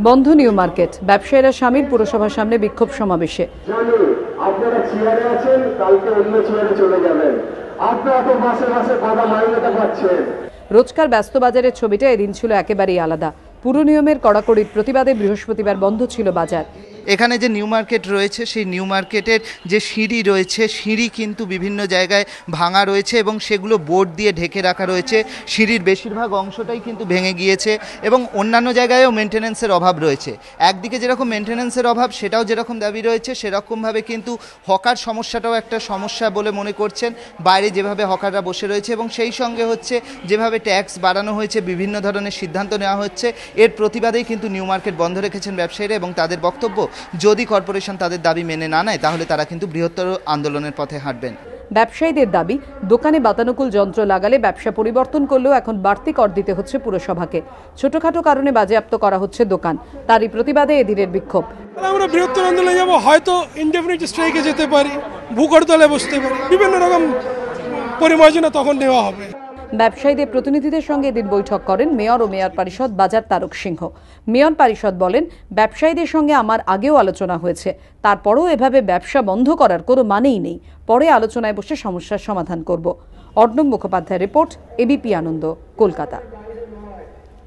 বন্ধ new market, ব্যবসায়ীরা স্বামীর পুরসভার সামনে বিক্ষোভ সমাবেশে। আপনারা চেয়ারে আছেন, কালকে অন্য চেয়ারে চলে যাবেন। আপনারা তো মাসে মাসে বাধা মাইনেটা পাচ্ছেন। রোজকার ব্যস্ত বাজারের ছবিটা এদিন ছিল একেবারেই আলাদা। পুরো নিয়মের কড়াকড়ির প্রতিবাদে বৃহস্পতিবার বন্ধ ছিল বাজার। এখানে যে নিউ মার্কেট রয়েছে সেই নিউ মার্কেটের যে সিঁড়ি রয়েছে, সিঁড়ি কিন্তু বিভিন্ন জায়গায় ভাঙা রয়েছে এবং সেগুলো বোর্ড দিয়ে ঢেকে রাখা রয়েছে। সিঁড়ির বেশিরভাগ অংশটাই কিন্তু ভেঙে গিয়েছে এবং অন্যান্য জায়গায়ও মেনটেন্যান্সের অভাব রয়েছে। একদিকে যেরকম মেনটেন্যান্সের অভাব, সেটাও যেরকম দাবি রয়েছে, সেরকমভাবে কিন্তু হকার সমস্যাটাও একটা সমস্যা বলে মনে করছেন। বাইরে যেভাবে হকাররা বসে রয়েছে এবং সেই সঙ্গে হচ্ছে যেভাবে ট্যাক্স বাড়ানো হয়েছে, বিভিন্ন ধরনের সিদ্ধান্ত নেওয়া হচ্ছে, এর প্রতিবাদেই কিন্তু নিউ মার্কেট বন্ধ রেখেছেন ব্যবসায়ীরা এবং তাদের বক্তব্য, যদি কর্পোরেশন তাদের দাবি মেনে না নেয় তাহলে তারা কিন্তু বৃহত্তর আন্দোলনের পথে হাঁটবেন। ব্যবসায়ীদের দাবি, দোকানে বাতানুকূল যন্ত্র লাগালে ব্যবসা পরিবর্তন করলেও এখন বাড়তি কর দিতে হচ্ছে পুরসভাকে। ছোটখাটো কারণে বাজেয়াপ্ত করা হচ্ছে দোকান, তারই প্রতিবাদে এদিনের বিক্ষোভ। আমরা বৃহত্তর আন্দোলনে যাব, হয়তো ইনডেফিনিট স্ট্রাইকে যেতে পারি, ভূখ হরতালে বসতে পারি, বিভিন্ন রকম পরিমার্জনা তখন নেওয়া হবে। ব্যবসায়ীদের প্রতিনিধিদের সঙ্গে এদিন বৈঠক করেন মেয়র ও মেয়র পরিষদ বাজার তারক সিংহ। মেয়র পরিষদ বলেন, ব্যবসায়ীদের সঙ্গে আমার আগেও আলোচনা হয়েছে, তারপরও এভাবে ব্যবসা বন্ধ করার কোনো মানেই নেই। পরে আলোচনায় বসে সমস্যার সমাধান করব। অর্ণব মুখোপাধ্যায়ের রিপোর্ট, এবিপি আনন্দ, কলকাতা।